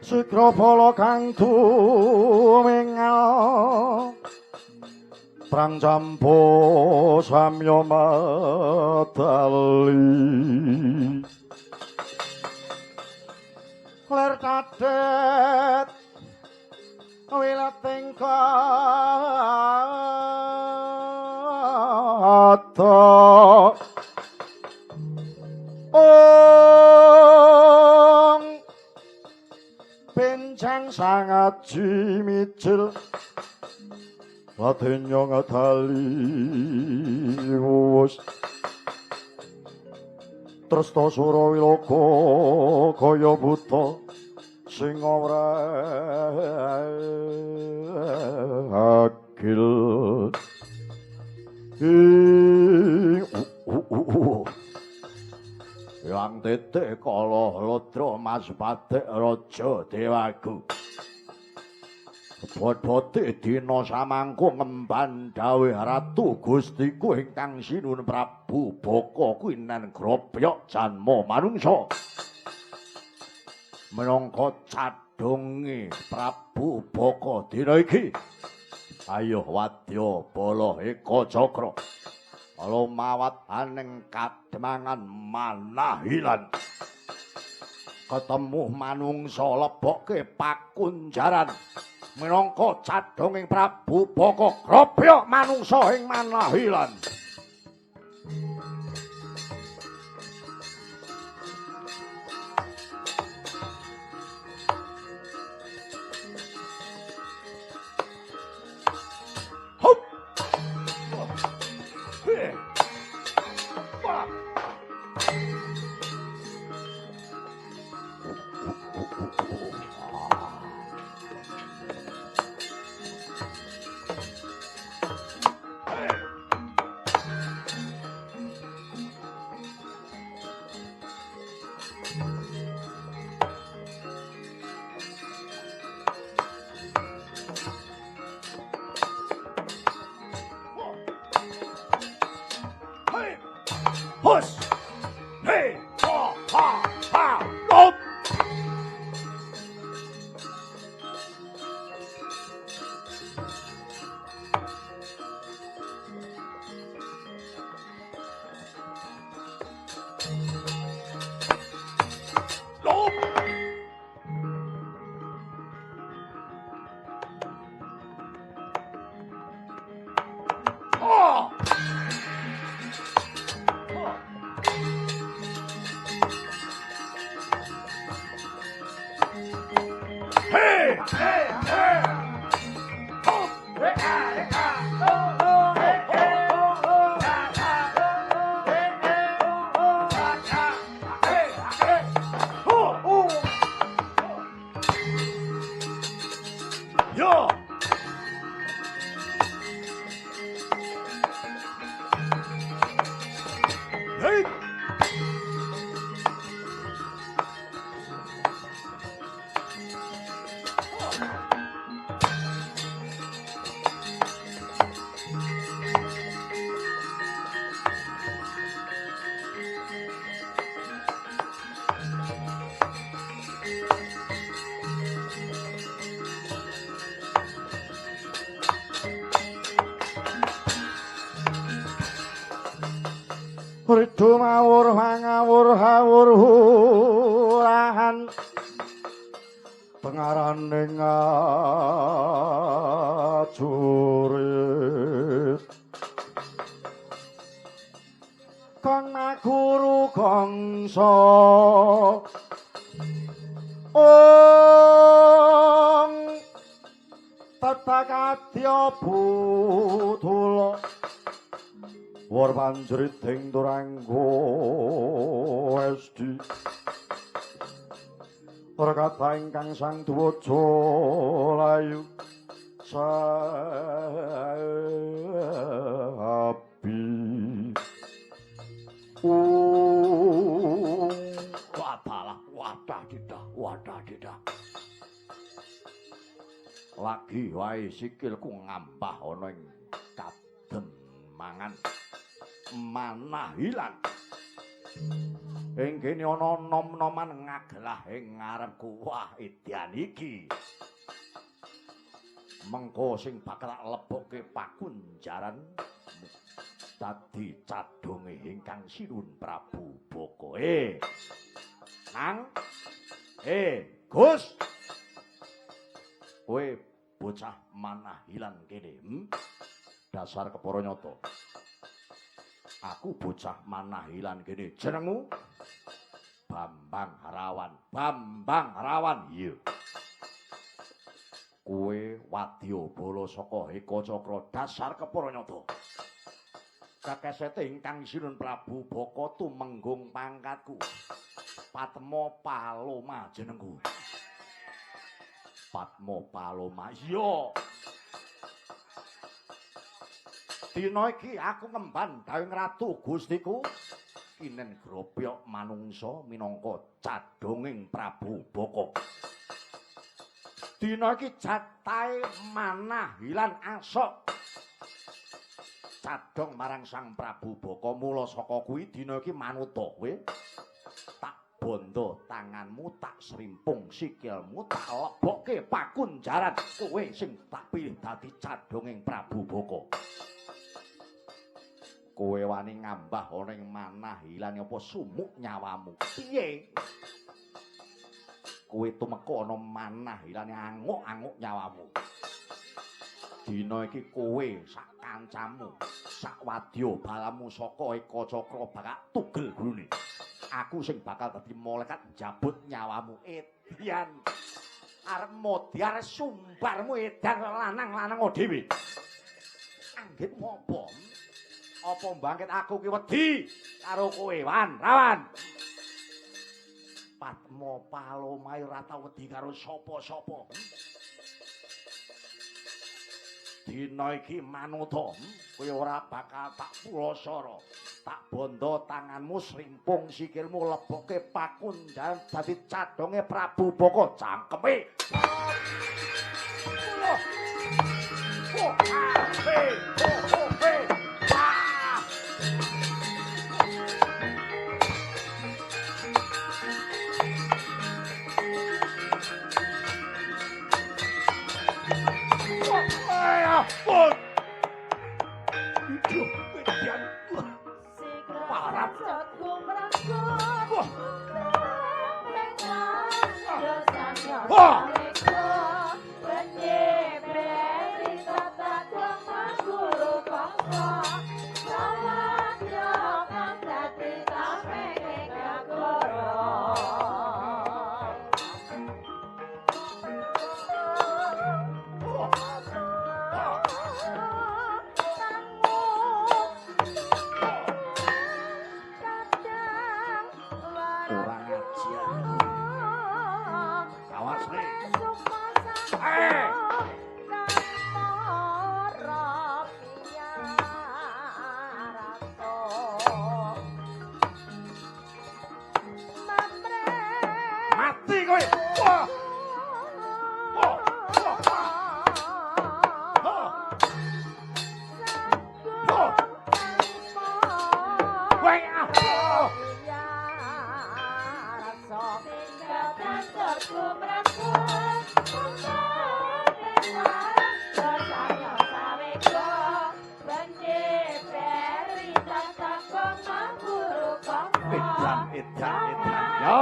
Sikrapala kang tumingal Prang jambu samya madali ler kadet wilating kata benjang sangat jimicil Latenya ngadali wus Tresna Surawilaga kaya buta sing ora agil Yang tetek kala Lodra Mas Patek Raja Dewagu Bote dina samangku ngemban dawuh Ratu Gustiku ingkang Sinun Prabu Baka Kuinan Grobyak janma manungsa minangka cadhonge Prabu Baka dina iki ayo wadya bala eka cakra lumawat aning kademangan manahilan ketemu manungsa lebokke pakunjaran minangka cadhonging Prabu Baka Grobyak manungsa ing manahilan Hush! Hey! Ha! Ha! Ha! Up! Ridu mawur mangawur hawur hurahan pengaraning ajurit kang maguru gangsa tatakadya budula war panjrit ing Turangga Esti rekata ingkang sang duwaja layu sabi wadalah wadah didah lagi wae sikilku ngambah ana ing kaden mangan manahilan Ing kene ana nom-noman ngagelah ing ngarepku. Wah, edian iki. Mengko sing bakal lebokke pakunjaran dadi cadonge ingkang Sinuhun Prabu Boko. Nang Gus. Kowe bocah manah hilang kene. Dasar kepara nyata. Aku bocah manah hilang kene. Jenengmu Bambang Harawan. Bambang Harawan. Iya. Kowe wadyabala saka Eka Cakra. Dasar kepara nyata. Kakesete ingkang Sinuhun Prabu Boko tumenggung pangkatku. Patmo Paloma jenengku. Patmo Paloma. Iya. Dina iki aku ngemban dawuh Ratu Gustiku. Kinen grobyak manungsa minangka cadhonging Prabu Boko. Dina iki jatahe manah hilan asok. Cadhong marang Sang Prabu Boko. Mula saka kuwi dina iki manuta kowe tak bondo tanganmu, tak srimpung sikilmu, tak lebokke pakunjaran kowe sing tak pilih dadi cadhonging Prabu Boko. Kowe wani ngambah ana ing manah hilang apa sumuk nyawamu? Piye? Kowe tumeka ana manah hilang anguk-anguk nyawamu. Dina iki kowe sak kancamu, sak wadya balamu saka Eka Cakra bakal tugel gulune. Aku sing bakal dadi malaikat njabut nyawamu. Edian arep modyar sumbarmu edan lanang-lanang dhewe. Anggit ngopo? Apa mbangkit aku ki wedi karo kowe, Rawan? Patmo Paloma ora tau wedi karo sapa-sapa. Dina iki manuta, kowe ora bakal tak pulosara. Tak bondo tanganmu, srimpung sikilmu, lebokke pakunjaran dadi cadhonge Prabu Boko. Cangkeme. Come